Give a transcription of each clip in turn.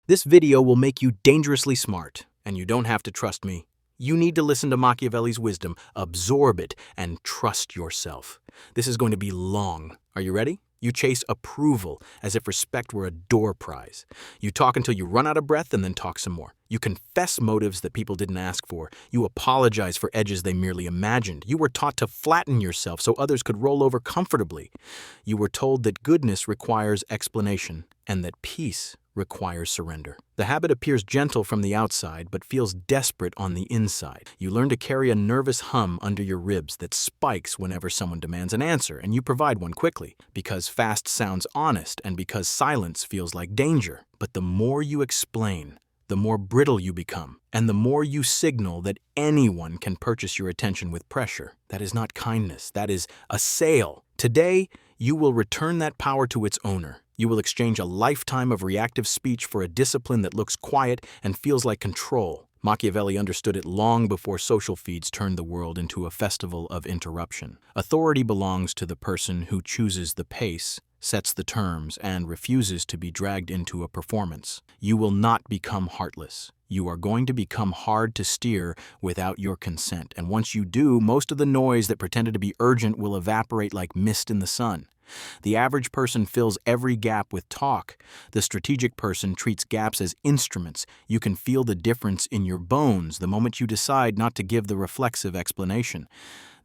This video will make you dangerously smart, and you don't have to trust me. You need to listen to Machiavelli's wisdom, absorb it, and trust yourself. This is going to be long. Are you ready? You chase approval as if respect were a door prize. You talk until you run out of breath and then talk some more. You confess motives that people didn't ask for. You apologize for edges they merely imagined. You were taught to flatten yourself so others could roll over comfortably. You were told that goodness requires explanation and that peace requires surrender. The habit appears gentle from the outside but feels desperate on the inside. You learn to carry a nervous hum under your ribs that spikes whenever someone demands an answer, and you provide one quickly, because fast sounds honest and because silence feels like danger. But the more you explain, the more brittle you become, and the more you signal that anyone can purchase your attention with pressure. That is not kindness, that is a sale. Today, you will return that power to its owner. You will exchange a lifetime of reactive speech for a discipline that looks quiet and feels like control. Machiavelli understood it long before social feeds turned the world into a festival of interruption. Authority belongs to the person who chooses the pace, sets the terms, and refuses to be dragged into a performance. You will not become heartless. You are going to become hard to steer without your consent, and once you do, most of the noise that pretended to be urgent will evaporate like mist in the sun. The average person fills every gap with talk. The strategic person treats gaps as instruments. You can feel the difference in your bones the moment you decide not to give the reflexive explanation.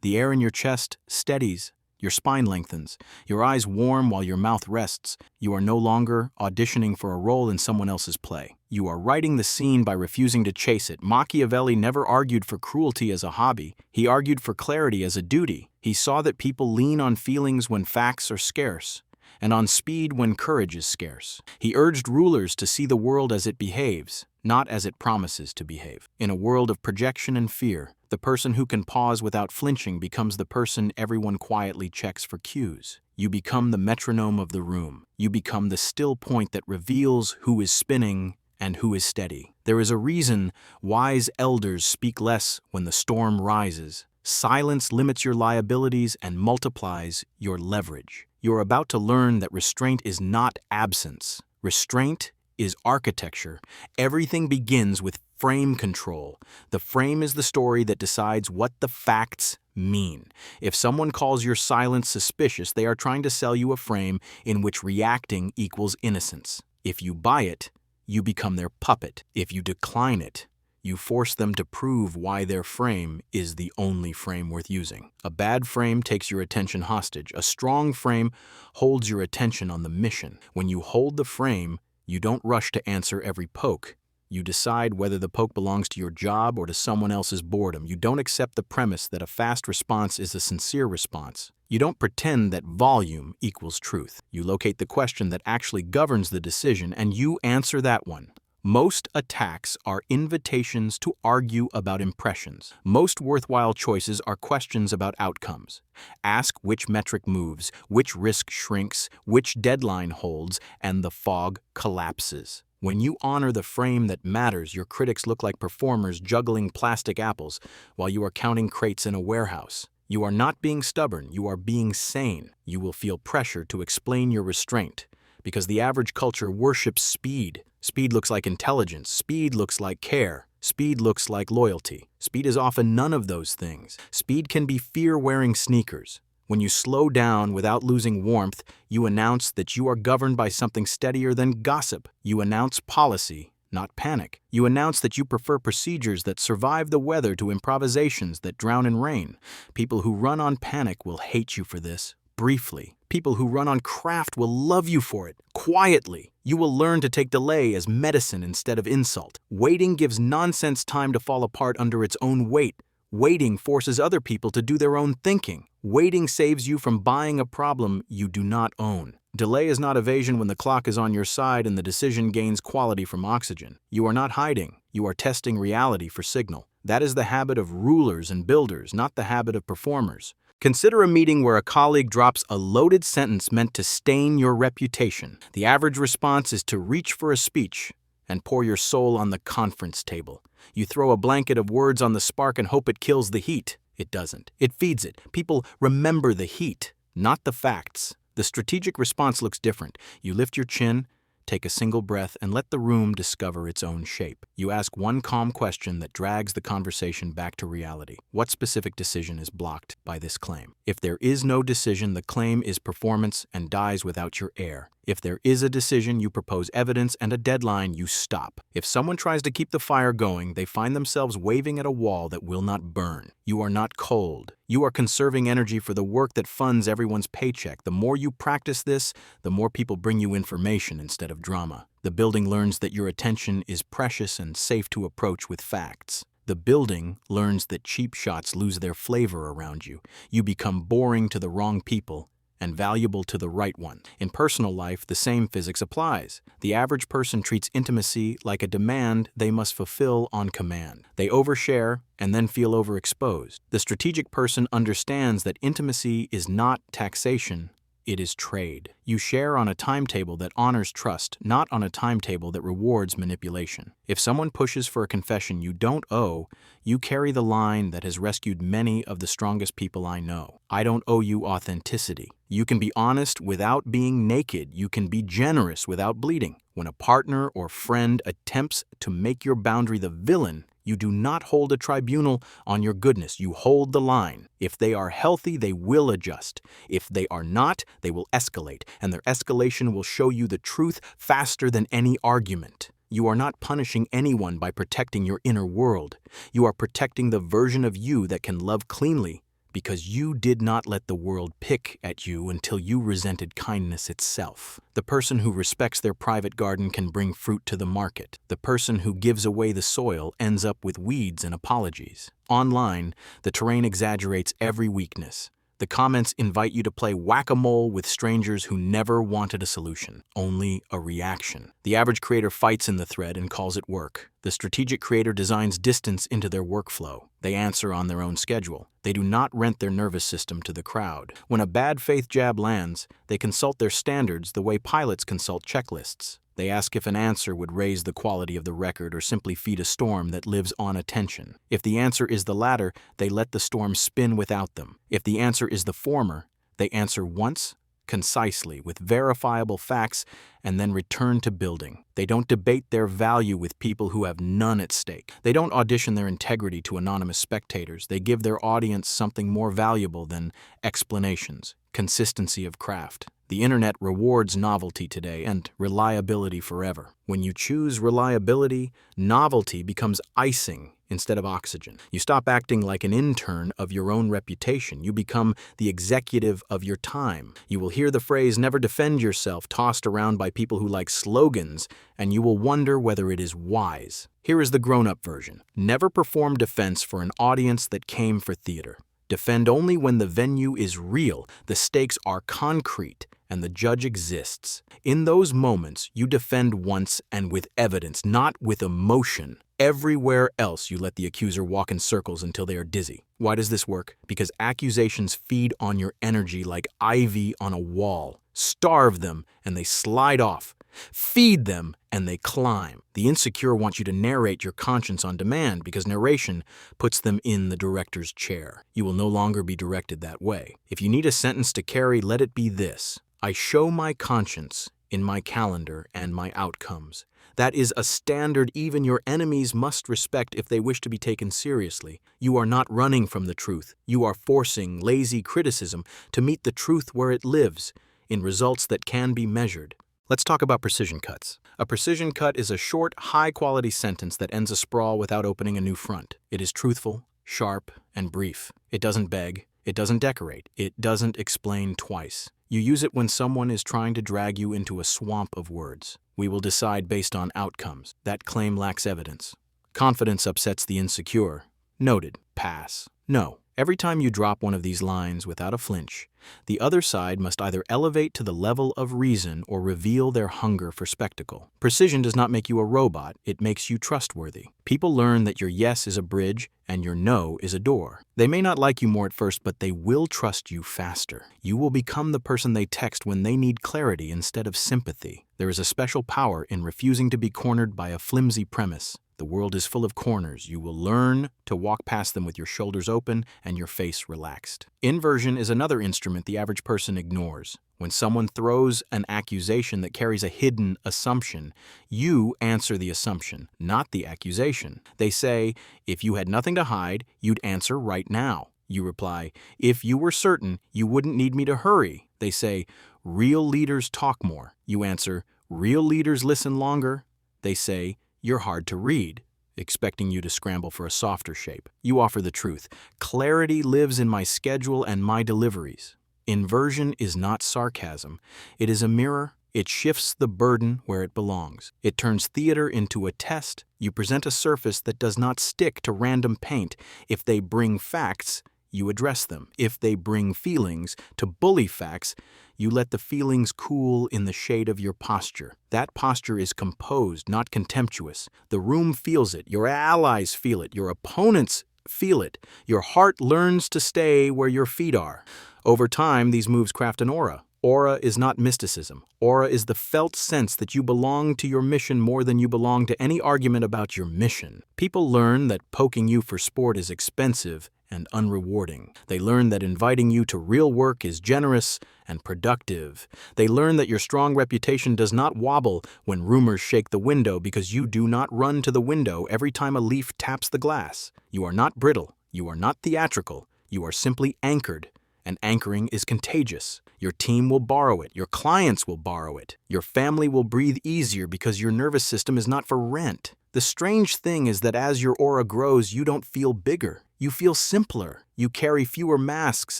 The air in your chest steadies. Your spine lengthens. Your eyes warm while your mouth rests. You are no longer auditioning for a role in someone else's play. You are writing the scene by refusing to chase it. Machiavelli never argued for cruelty as a hobby. He argued for clarity as a duty. He saw that people lean on feelings when facts are scarce, and on speed when courage is scarce. He urged rulers to see the world as it behaves, not as it promises to behave. In a world of projection and fear, the person who can pause without flinching becomes the person everyone quietly checks for cues. You become the metronome of the room. You become the still point that reveals who is spinning and who is steady. There is a reason wise elders speak less when the storm rises. Silence limits your liabilities and multiplies your leverage. You're about to learn that restraint is not absence. Restraint is architecture. Everything begins with frame control. The frame is the story that decides what the facts mean. If someone calls your silence suspicious, they are trying to sell you a frame in which reacting equals innocence. If you buy it, you become their puppet. If you decline it, you force them to prove why their frame is the only frame worth using. A bad frame takes your attention hostage. A strong frame holds your attention on the mission. When you hold the frame, you don't rush to answer every poke. You decide whether the poke belongs to your job or to someone else's boredom. You don't accept the premise that a fast response is a sincere response. You don't pretend that volume equals truth. You locate the question that actually governs the decision, and you answer that one. Most attacks are invitations to argue about impressions. Most worthwhile choices are questions about outcomes. Ask which metric moves, which risk shrinks, which deadline holds, and the fog collapses. When you honor the frame that matters, your critics look like performers juggling plastic apples while you are counting crates in a warehouse. You are not being stubborn, you are being sane. You will feel pressure to explain your restraint, because the average culture worships speed. Speed looks like intelligence. Speed looks like care. Speed looks like loyalty. Speed is often none of those things. Speed can be fear-wearing sneakers. When you slow down without losing warmth, you announce that you are governed by something steadier than gossip. You announce policy, not panic. You announce that you prefer procedures that survive the weather to improvisations that drown in rain. People who run on panic will hate you for this. Briefly. People who run on craft will love you for it. Quietly. You will learn to take delay as medicine instead of insult. Waiting gives nonsense time to fall apart under its own weight. Waiting forces other people to do their own thinking. Waiting saves you from buying a problem you do not own. Delay is not evasion when the clock is on your side and the decision gains quality from oxygen. You are not hiding. You are testing reality for signal. That is the habit of rulers and builders, not the habit of performers. Consider a meeting where a colleague drops a loaded sentence meant to stain your reputation. The average response is to reach for a speech and pour your soul on the conference table. You throw a blanket of words on the spark and hope it kills the heat. It doesn't. It feeds it. People remember the heat, not the facts. The strategic response looks different. You lift your chin, take a single breath, and let the room discover its own shape. You ask one calm question that drags the conversation back to reality. What specific decision is blocked by this claim? If there is no decision, the claim is performance and dies without your heir. If there is a decision, you propose evidence and a deadline, you stop. If someone tries to keep the fire going, they find themselves waving at a wall that will not burn. You are not cold. You are conserving energy for the work that funds everyone's paycheck. The more you practice this, the more people bring you information instead of drama. The building learns that your attention is precious and safe to approach with facts. The building learns that cheap shots lose their flavor around you. You become boring to the wrong people and valuable to the right one. In personal life, the same physics applies. The average person treats intimacy like a demand they must fulfill on command. They overshare and then feel overexposed. The strategic person understands that intimacy is not taxation, it is trade. You share on a timetable that honors trust, not on a timetable that rewards manipulation. If someone pushes for a confession you don't owe, you carry the line that has rescued many of the strongest people I know. I don't owe you authenticity. You can be honest without being naked. You can be generous without bleeding. When a partner or friend attempts to make your boundary the villain, you do not hold a tribunal on your goodness. You hold the line. If they are healthy, they will adjust. If they are not, they will escalate, and their escalation will show you the truth faster than any argument. You are not punishing anyone by protecting your inner world. You are protecting the version of you that can love cleanly, because you did not let the world pick at you until you resented kindness itself. The person who respects their private garden can bring fruit to the market. The person who gives away the soil ends up with weeds and apologies. Online, the terrain exaggerates every weakness. The comments invite you to play whack-a-mole with strangers who never wanted a solution, only a reaction. The average creator fights in the thread and calls it work. The strategic creator designs distance into their workflow. They answer on their own schedule. They do not rent their nervous system to the crowd. When a bad faith jab lands, they consult their standards the way pilots consult checklists. They ask if an answer would raise the quality of the record or simply feed a storm that lives on attention. If the answer is the latter, they let the storm spin without them. If the answer is the former, they answer once, concisely, with verifiable facts, and then return to building. They don't debate their value with people who have none at stake. They don't audition their integrity to anonymous spectators. They give their audience something more valuable than explanations: consistency of craft. The internet rewards novelty today and reliability forever. When you choose reliability, novelty becomes icing instead of oxygen. You stop acting like an intern of your own reputation. You become the executive of your time. You will hear the phrase "never defend yourself" tossed around by people who like slogans, and you will wonder whether it is wise. Here is the grown-up version. Never perform defense for an audience that came for theater. Defend only when the venue is real, the stakes are concrete, and the judge exists. In those moments, you defend once and with evidence, not with emotion. Everywhere else, you let the accuser walk in circles until they are dizzy. Why does this work? Because accusations feed on your energy like ivy on a wall. Starve them, and they slide off. Feed them, and they climb. The insecure want you to narrate your conscience on demand because narration puts them in the director's chair. You will no longer be directed that way. If you need a sentence to carry, let it be this: I show my conscience in my calendar and my outcomes. That is a standard even your enemies must respect if they wish to be taken seriously. You are not running from the truth. You are forcing lazy criticism to meet the truth where it lives, in results that can be measured. Let's talk about precision cuts. A precision cut is a short, high-quality sentence that ends a sprawl without opening a new front. It is truthful, sharp, and brief. It doesn't beg. It doesn't decorate. It doesn't explain twice. You use it when someone is trying to drag you into a swamp of words. We will decide based on outcomes. That claim lacks evidence. Confidence upsets the insecure. Noted. Pass. No. Every time you drop one of these lines without a flinch, the other side must either elevate to the level of reason or reveal their hunger for spectacle. Precision does not make you a robot, it makes you trustworthy. People learn that your yes is a bridge and your no is a door. They may not like you more at first, but they will trust you faster. You will become the person they text when they need clarity instead of sympathy. There is a special power in refusing to be cornered by a flimsy premise. The world is full of corners. You will learn to walk past them with your shoulders open and your face relaxed. Inversion is another instrument the average person ignores. When someone throws an accusation that carries a hidden assumption, you answer the assumption, not the accusation. They say, if you had nothing to hide, you'd answer right now. You reply, if you were certain, you wouldn't need me to hurry. They say, real leaders talk more. You answer, real leaders listen longer. They say, you're hard to read, expecting you to scramble for a softer shape. You offer the truth. Clarity lives in my schedule and my deliveries. Inversion is not sarcasm. It is a mirror. It shifts the burden where it belongs. It turns theater into a test. You present a surface that does not stick to random paint. If they bring facts, you address them. If they bring feelings to bully facts, you let the feelings cool in the shade of your posture. That posture is composed, not contemptuous. The room feels it. Your allies feel it. Your opponents feel it. Your heart learns to stay where your feet are. Over time, these moves craft an aura. Aura is not mysticism. Aura is the felt sense that you belong to your mission more than you belong to any argument about your mission. People learn that poking you for sport is expensive and unrewarding. They learn that inviting you to real work is generous and productive. They learn that your strong reputation does not wobble when rumors shake the window because you do not run to the window every time a leaf taps the glass. You are not brittle. You are not theatrical. You are simply anchored. And anchoring is contagious. Your team will borrow it. Your clients will borrow it. Your family will breathe easier because your nervous system is not for rent. The strange thing is that as your aura grows, you don't feel bigger. You feel simpler. You carry fewer masks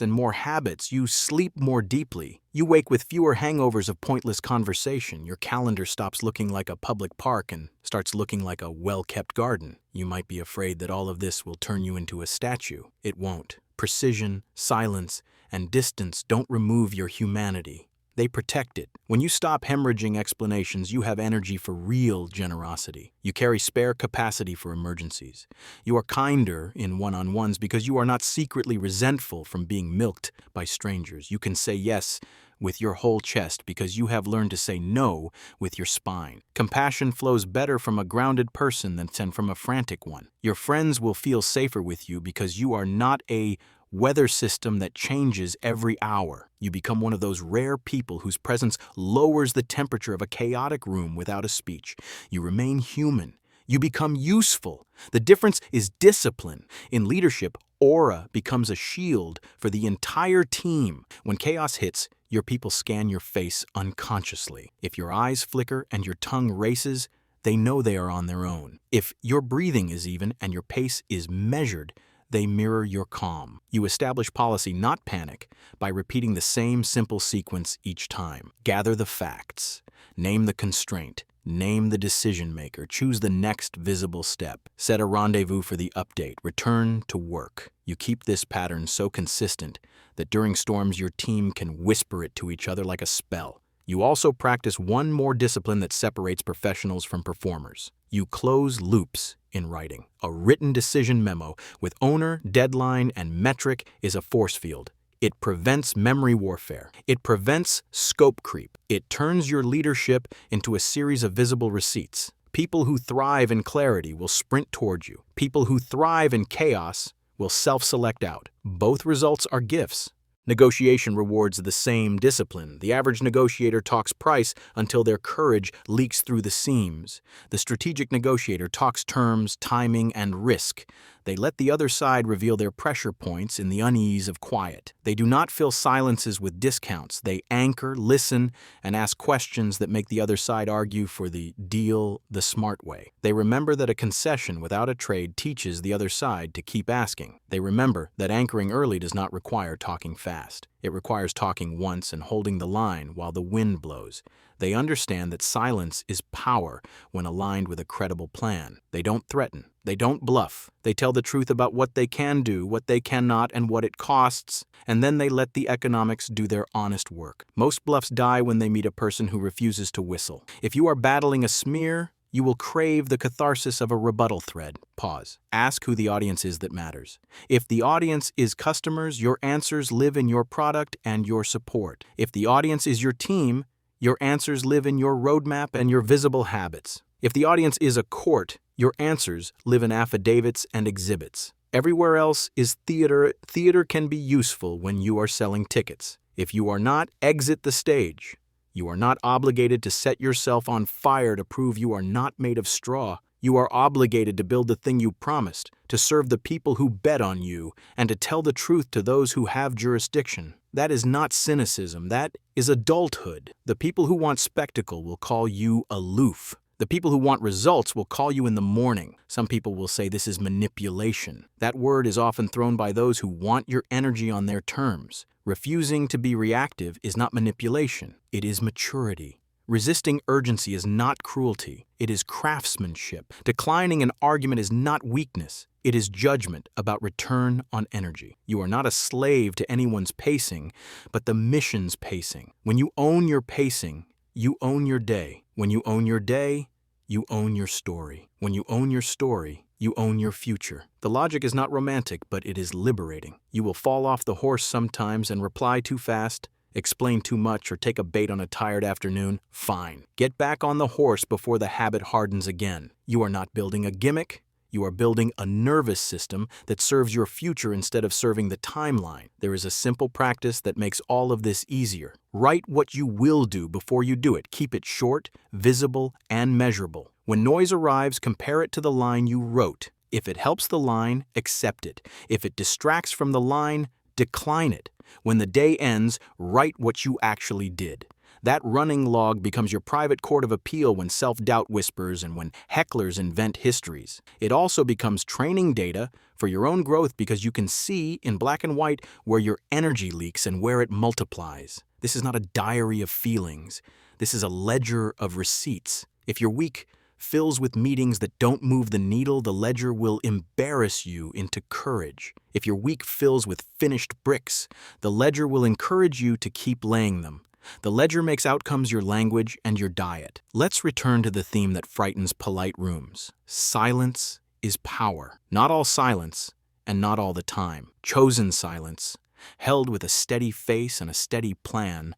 and more habits. You sleep more deeply. You wake with fewer hangovers of pointless conversation. Your calendar stops looking like a public park and starts looking like a well-kept garden. You might be afraid that all of this will turn you into a statue. It won't. Precision, silence, and distance don't remove your humanity. They protect it. When you stop hemorrhaging explanations, you have energy for real generosity. You carry spare capacity for emergencies. You are kinder in one-on-ones because you are not secretly resentful from being milked by strangers. You can say yes with your whole chest because you have learned to say no with your spine. Compassion flows better from a grounded person than from a frantic one. Your friends will feel safer with you because you are not a weather system that changes every hour. You become one of those rare people whose presence lowers the temperature of a chaotic room without a speech. You remain human. You become useful. The difference is discipline. In leadership, aura becomes a shield for the entire team. When chaos hits, your people scan your face unconsciously. If your eyes flicker and your tongue races, they know they are on their own. If your breathing is even and your pace is measured, they mirror your calm. You establish policy, not panic, by repeating the same simple sequence each time. Gather the facts. Name the constraint. Name the decision maker. Choose the next visible step. Set a rendezvous for the update. Return to work. You keep this pattern so consistent that during storms your team can whisper it to each other like a spell. You also practice one more discipline that separates professionals from performers. You close loops in writing. A written decision memo with owner, deadline, and metric is a force field. It prevents memory warfare. It prevents scope creep. It turns your leadership into a series of visible receipts. People who thrive in clarity will sprint toward you. People who thrive in chaos will self-select out. Both results are gifts. Negotiation rewards the same discipline. The average negotiator talks price until their courage leaks through the seams. The strategic negotiator talks terms, timing, and risk. They let the other side reveal their pressure points in the unease of quiet. They do not fill silences with discounts. They anchor, listen, and ask questions that make the other side argue for the deal the smart way. They remember that a concession without a trade teaches the other side to keep asking. They remember that anchoring early does not require talking fast. It requires talking once and holding the line while the wind blows. They understand that silence is power when aligned with a credible plan. They don't threaten. They don't bluff. They tell the truth about what they can do, what they cannot, and what it costs, and then they let the economics do their honest work. Most bluffs die when they meet a person who refuses to whistle. If you are battling a smear, you will crave the catharsis of a rebuttal thread. Pause. Ask who the audience is that matters. If the audience is customers, your answers live in your product and your support. If the audience is your team, your answers live in your roadmap and your visible habits. If the audience is a court, your answers live in affidavits and exhibits. Everywhere else is theater. Theater can be useful when you are selling tickets. If you are not, exit the stage. You are not obligated to set yourself on fire to prove you are not made of straw. You are obligated to build the thing you promised, to serve the people who bet on you, and to tell the truth to those who have jurisdiction. That is not cynicism, that is adulthood. The people who want spectacle will call you aloof. The people who want results will call you in the morning. Some people will say this is manipulation. That word is often thrown by those who want your energy on their terms. Refusing to be reactive is not manipulation, it is maturity. Resisting urgency is not cruelty, it is craftsmanship. Declining an argument is not weakness, it is judgment about return on energy. You are not a slave to anyone's pacing, but the mission's pacing. When you own your pacing, you own your day. When you own your day, you own your story. When you own your story, you own your future. The logic is not romantic, but it is liberating. You will fall off the horse sometimes and reply too fast, explain too much, or take a bait on a tired afternoon. Fine. Get back on the horse before the habit hardens again. You are not building a gimmick. You are building a nervous system that serves your future instead of serving the timeline. There is a simple practice that makes all of this easier. Write what you will do before you do it. Keep it short, visible, and measurable. When noise arrives, compare it to the line you wrote. If it helps the line, accept it. If it distracts from the line, decline it. When the day ends, write what you actually did. That running log becomes your private court of appeal when self-doubt whispers and when hecklers invent histories. It also becomes training data for your own growth because you can see in black and white where your energy leaks and where it multiplies. This is not a diary of feelings. This is a ledger of receipts. If your week fills with meetings that don't move the needle, the ledger will embarrass you into courage. If your week fills with finished bricks, the ledger will encourage you to keep laying them. The ledger makes outcomes your language and your diet. Let's return to the theme that frightens polite rooms. Silence is power. Not all silence, and not all the time. Chosen silence, held with a steady face and a steady plan,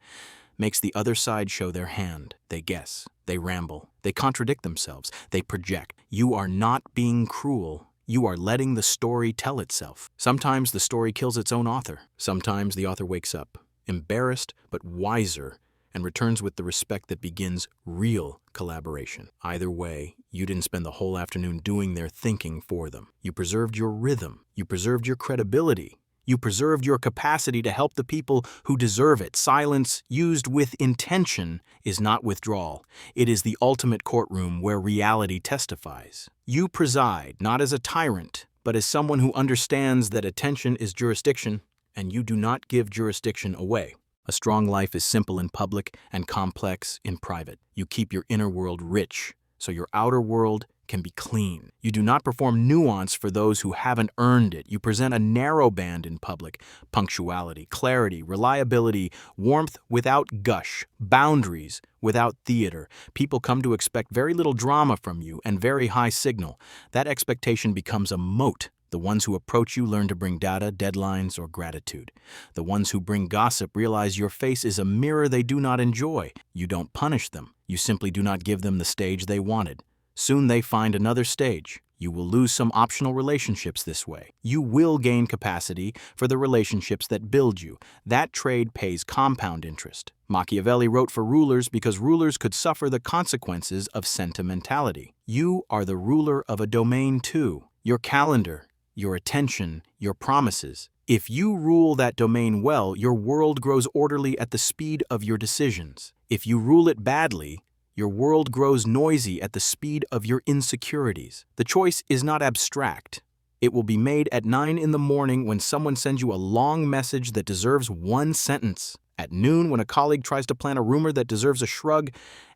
makes the other side show their hand. They guess, they ramble, they contradict themselves, they project. You are not being cruel. You are letting the story tell itself. Sometimes the story kills its own author. Sometimes the author wakes up, embarrassed but wiser, and returns with the respect that begins real collaboration. Either way, you didn't spend the whole afternoon doing their thinking for them. You preserved your rhythm. You preserved your credibility. You preserved your capacity to help the people who deserve it. Silence used with intention is not withdrawal. It is the ultimate courtroom where reality testifies. You preside not as a tyrant, but as someone who understands that attention is jurisdiction, and you do not give jurisdiction away. A strong life is simple in public and complex in private. You keep your inner world rich, so your outer world can be clean. You do not perform nuance for those who haven't earned it. You present a narrow band in public. Punctuality, clarity, reliability, warmth without gush, boundaries without theater. People come to expect very little drama from you and very high signal. That expectation becomes a moat. The ones who approach you learn to bring data, deadlines, or gratitude. The ones who bring gossip realize your face is a mirror they do not enjoy. You don't punish them. You simply do not give them the stage they wanted. Soon they find another stage. You will lose some optional relationships this way. You will gain capacity for the relationships that build you. That trade pays compound interest. Machiavelli wrote for rulers because rulers could suffer the consequences of sentimentality. You are the ruler of a domain too. Your calendar, your attention, your promises. If you rule that domain well, your world grows orderly at the speed of your decisions. If you rule it badly, your world grows noisy at the speed of your insecurities. The choice is not abstract. It will be made at 9 in the morning when someone sends you a long message that deserves one sentence, at noon when a colleague tries to plant a rumor that deserves a shrug,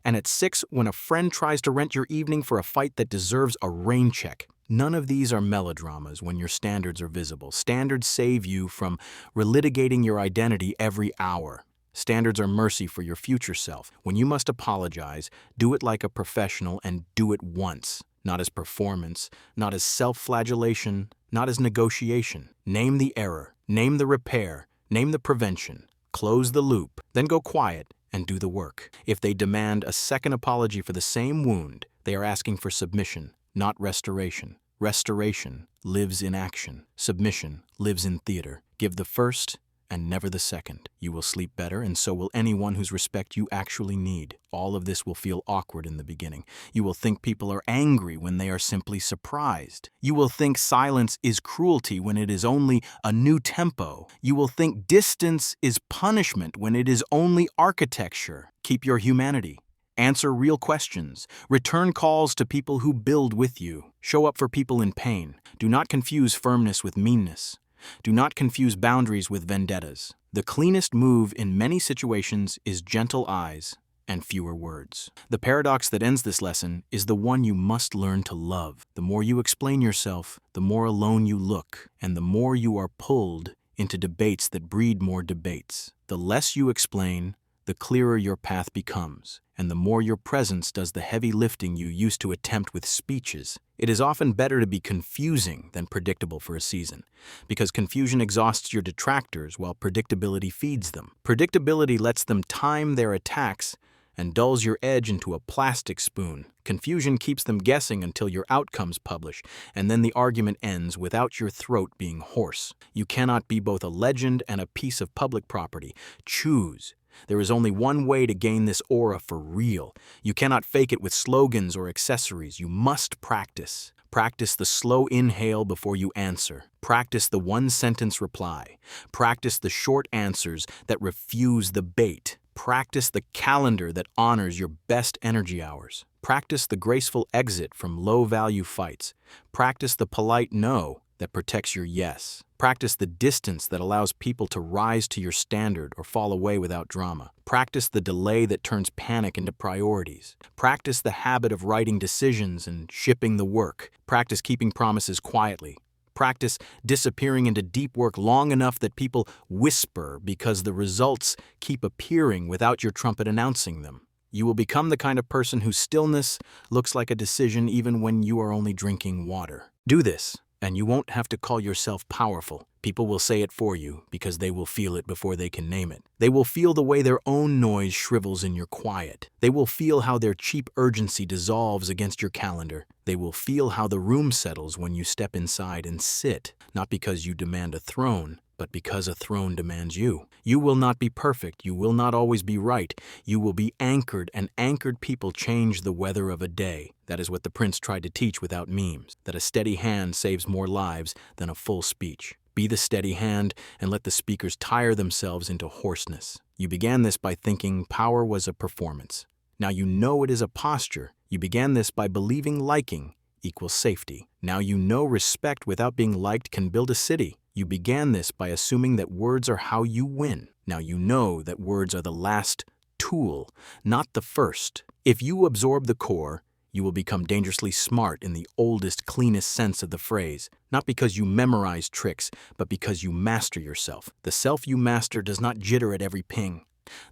and at 6 when a friend tries to rent your evening for a fight that deserves a rain check. None of these are melodramas when your standards are visible. Standards save you from relitigating your identity every hour. Standards are mercy for your future self. When you must apologize, do it like a professional and do it once. Not as performance, not as self-flagellation, not as negotiation. Name the error, name the repair, name the prevention. Close the loop, then go quiet and do the work. If they demand a second apology for the same wound, they are asking for submission, not restoration. Restoration lives in action. Submission lives in theater. Give the first and never the second. You will sleep better, and so will anyone whose respect you actually need. All of this will feel awkward in the beginning. You will think people are angry when they are simply surprised. You will think silence is cruelty when it is only a new tempo. You will think distance is punishment when it is only architecture. Keep your humanity. Answer real questions. Return calls to people who build with you. Show up for people in pain. Do not confuse firmness with meanness. Do not confuse boundaries with vendettas. The cleanest move in many situations is gentle eyes and fewer words. The paradox that ends this lesson is the one you must learn to love. The more you explain yourself, the more alone you look, and the more you are pulled into debates that breed more debates. The less you explain, the clearer your path becomes, and the more your presence does the heavy lifting you used to attempt with speeches. It is often better to be confusing than predictable for a season, because confusion exhausts your detractors while predictability feeds them. Predictability lets them time their attacks and dulls your edge into a plastic spoon. Confusion keeps them guessing until your outcomes publish, and then the argument ends without your throat being hoarse. You cannot be both a legend and a piece of public property. Choose. There is only one way to gain this aura for real. You cannot fake it with slogans or accessories. You must practice. Practice the slow inhale before you answer. Practice the one-sentence reply. Practice the short answers that refuse the bait. Practice the calendar that honors your best energy hours. Practice the graceful exit from low-value fights. Practice the polite no that protects your yes. Practice the distance that allows people to rise to your standard or fall away without drama. Practice the delay that turns panic into priorities. Practice the habit of writing decisions and shipping the work. Practice keeping promises quietly. Practice disappearing into deep work long enough that people whisper because the results keep appearing without your trumpet announcing them. You will become the kind of person whose stillness looks like a decision even when you are only drinking water. Do this, and you won't have to call yourself powerful. People will say it for you because they will feel it before they can name it. They will feel the way their own noise shrivels in your quiet. They will feel how their cheap urgency dissolves against your calendar. They will feel how the room settles when you step inside and sit, not because you demand a throne, but because a throne demands you. You will not be perfect. You will not always be right. You will be anchored, and anchored people change the weather of a day. That is what the prince tried to teach without memes, that a steady hand saves more lives than a full speech. Be the steady hand and let the speakers tire themselves into hoarseness. You began this by thinking power was a performance. Now you know it is a posture. You began this by believing liking equals safety. Now you know respect without being liked can build a city. You began this by assuming that words are how you win. Now you know that words are the last tool, not the first. If you absorb the core, you will become dangerously smart in the oldest, cleanest sense of the phrase, not because you memorize tricks, but because you master yourself. The self you master does not jitter at every ping.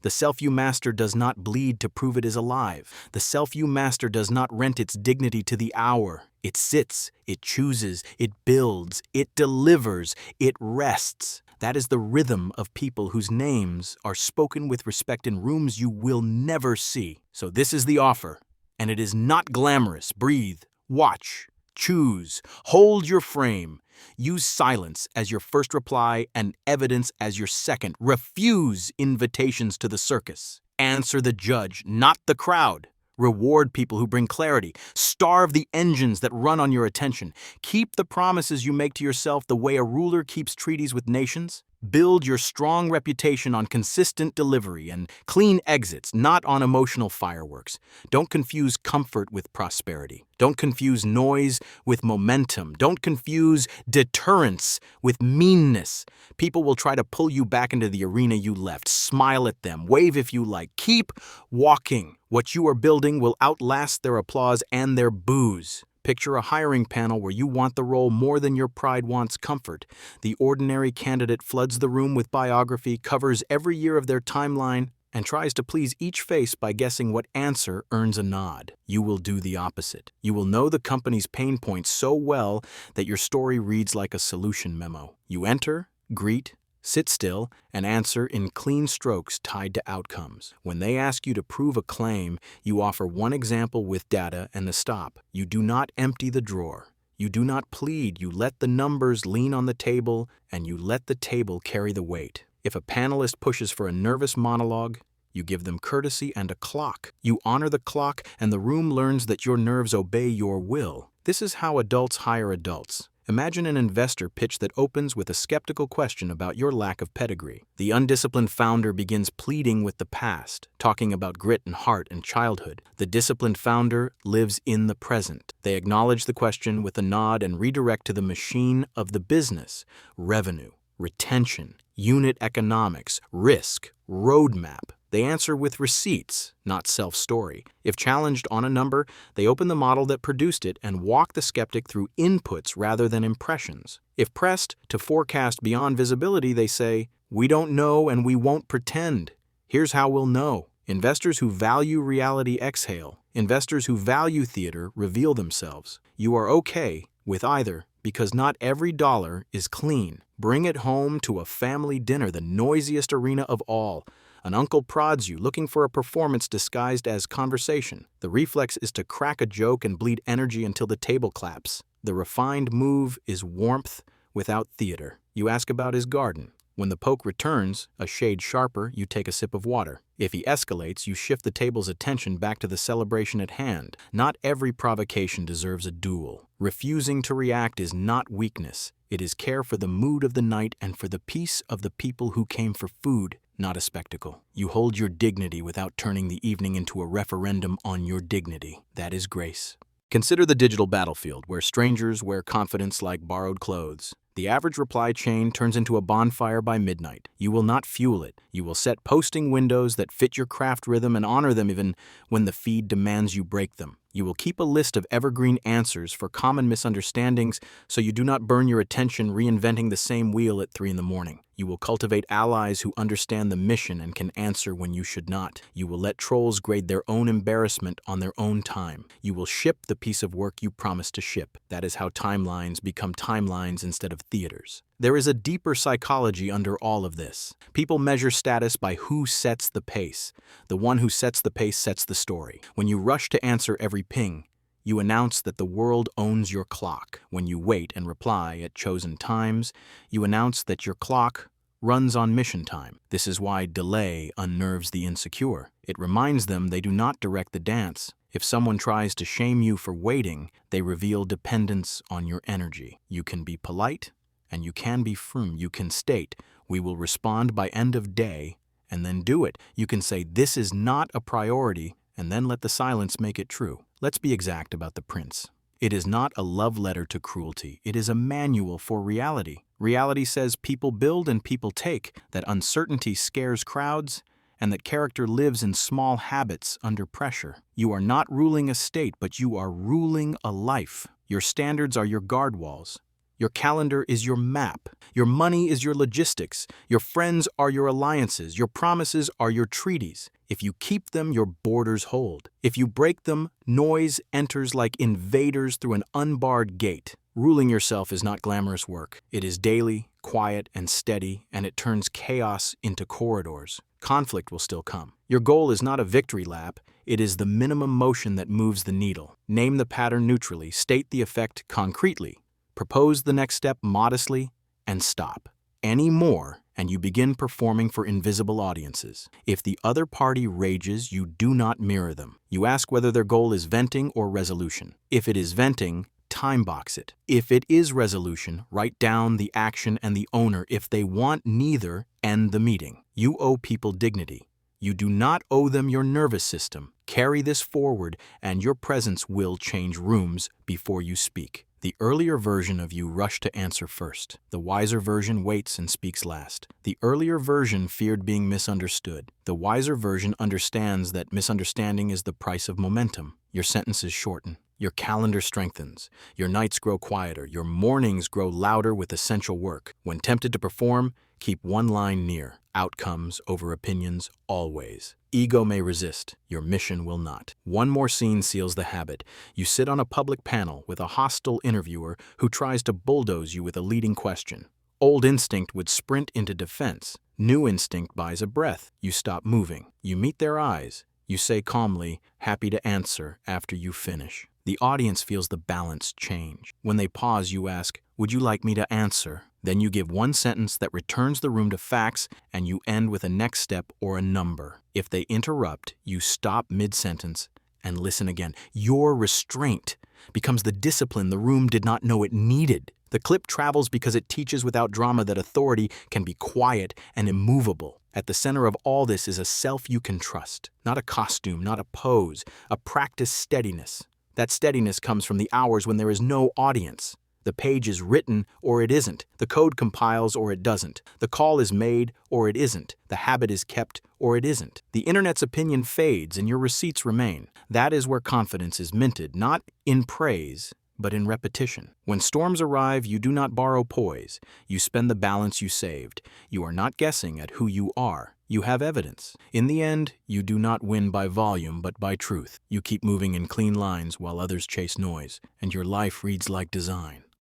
The self you master does not bleed to prove it is alive. The self you master does not rent its dignity to the hour. It sits, it chooses, it builds, it delivers, it rests. That is the rhythm of people whose names are spoken with respect in rooms you will never see. So this is the offer. And it is not glamorous. Breathe, watch, choose, hold your frame. Use silence as your first reply and evidence as your second. Refuse invitations to the circus. Answer the judge, not the crowd. Reward people who bring clarity. Starve the engines that run on your attention. Keep the promises you make to yourself the way a ruler keeps treaties with nations. Build your strong reputation on consistent delivery and clean exits, not on emotional fireworks. Don't confuse comfort with prosperity. Don't confuse noise with momentum. Don't confuse deterrence with meanness. People will try to pull you back into the arena you left. Smile at them. Wave if you like. Keep walking. What you are building will outlast their applause and their boos. Picture a hiring panel where you want the role more than your pride wants comfort. The ordinary candidate floods the room with biography, covers every year of their timeline, and tries to please each face by guessing what answer earns a nod. You will do the opposite. You will know the company's pain points so well that your story reads like a solution memo. You enter, greet, sit still, and answer in clean strokes tied to outcomes. When they ask you to prove a claim, you offer one example with data and the stop. You do not empty the drawer. You do not plead. You let the numbers lean on the table, and you let the table carry the weight. If a panelist pushes for a nervous monologue, you give them courtesy and a clock. You honor the clock, and the room learns that your nerves obey your will. This is how adults hire adults. Imagine an investor pitch that opens with a skeptical question about your lack of pedigree. The undisciplined founder begins pleading with the past, talking about grit and heart and childhood. The disciplined founder lives in the present. They acknowledge the question with a nod and redirect to the machine of the business: revenue, retention, unit economics, risk, roadmap. They answer with receipts, not self-story. If challenged on a number, they open the model that produced it and walk the skeptic through inputs rather than impressions. If pressed to forecast beyond visibility, they say, "We don't know and we won't pretend. Here's how we'll know." Investors who value reality exhale. Investors who value theater reveal themselves. You are okay with either, because not every dollar is clean. Bring it home to a family dinner, the noisiest arena of all. An uncle prods you, looking for a performance disguised as conversation. The reflex is to crack a joke and bleed energy until the table claps. The refined move is warmth without theater. You ask about his garden. When the poke returns, a shade sharper, you take a sip of water. If he escalates, you shift the table's attention back to the celebration at hand. Not every provocation deserves a duel. Refusing to react is not weakness. It is care for the mood of the night and for the peace of the people who came for food, not a spectacle. You hold your dignity without turning the evening into a referendum on your dignity. That is grace. Consider the digital battlefield, where strangers wear confidence like borrowed clothes. The average reply chain turns into a bonfire by midnight. You will not fuel it. You will set posting windows that fit your craft rhythm and honor them even when the feed demands you break them. You will keep a list of evergreen answers for common misunderstandings so you do not burn your attention reinventing the same wheel at 3 a.m. You will cultivate allies who understand the mission and can answer when you should not. You will let trolls grade their own embarrassment on their own time. You will ship the piece of work you promised to ship. That is how timelines become timelines instead of theaters. There is a deeper psychology under all of this. People measure status by who sets the pace. The one who sets the pace sets the story. When you rush to answer every ping, you announce that the world owns your clock. When you wait and reply at chosen times, you announce that your clock runs on mission time. This is why delay unnerves the insecure. It reminds them they do not direct the dance. If someone tries to shame you for waiting, they reveal dependence on your energy. You can be polite, and you can be firm. You can state, "We will respond by end of day," and then do it. You can say, "This is not a priority," and then let the silence make it true. Let's be exact about the prince. It is not a love letter to cruelty. It is a manual for reality. Reality says people build and people take, that uncertainty scares crowds, and that character lives in small habits under pressure. You are not ruling a state, but you are ruling a life. Your standards are your guard walls. Your calendar is your map. Your money is your logistics. Your friends are your alliances. Your promises are your treaties. If you keep them, your borders hold. If you break them, noise enters like invaders through an unbarred gate. Ruling yourself is not glamorous work. It is daily, quiet, and steady, and it turns chaos into corridors. Conflict will still come. Your goal is not a victory lap. It is the minimum motion that moves the needle. Name the pattern neutrally. State the effect concretely. Propose the next step modestly, and stop. Any more, and you begin performing for invisible audiences. If the other party rages, you do not mirror them. You ask whether their goal is venting or resolution. If it is venting, time box it. If it is resolution, write down the action and the owner. If they want neither, end the meeting. You owe people dignity. You do not owe them your nervous system. Carry this forward, and your presence will change rooms before you speak. The earlier version of you rushed to answer first. The wiser version waits and speaks last. The earlier version feared being misunderstood. The wiser version understands that misunderstanding is the price of momentum. Your sentences shorten. Your calendar strengthens. Your nights grow quieter. Your mornings grow louder with essential work. When tempted to perform, keep one line near. Outcomes over opinions, always. Ego may resist. Your mission will not. One more scene seals the habit. You sit on a public panel with a hostile interviewer who tries to bulldoze you with a leading question. Old instinct would sprint into defense. New instinct buys a breath. You stop moving. You meet their eyes. You say calmly, "Happy to answer," after you finish. The audience feels the balance change. When they pause, you ask, "Would you like me to answer?" Then you give one sentence that returns the room to facts, and you end with a next step or a number. If they interrupt, you stop mid-sentence and listen again. Your restraint becomes the discipline the room did not know it needed. The clip travels because it teaches without drama that authority can be quiet and immovable. At the center of all this is a self you can trust. Not a costume, not a pose, a practiced steadiness. That steadiness comes from the hours when there is no audience. The page is written or it isn't. The code compiles or it doesn't. The call is made or it isn't. The habit is kept or it isn't. The internet's opinion fades and your receipts remain. That is where confidence is minted, not in praise, but in repetition. When storms arrive, you do not borrow poise. You spend the balance you saved. You are not guessing at who you are. You have evidence. In the end, you do not win by volume, but by truth. You keep moving in clean lines while others chase noise, and your life reads like design.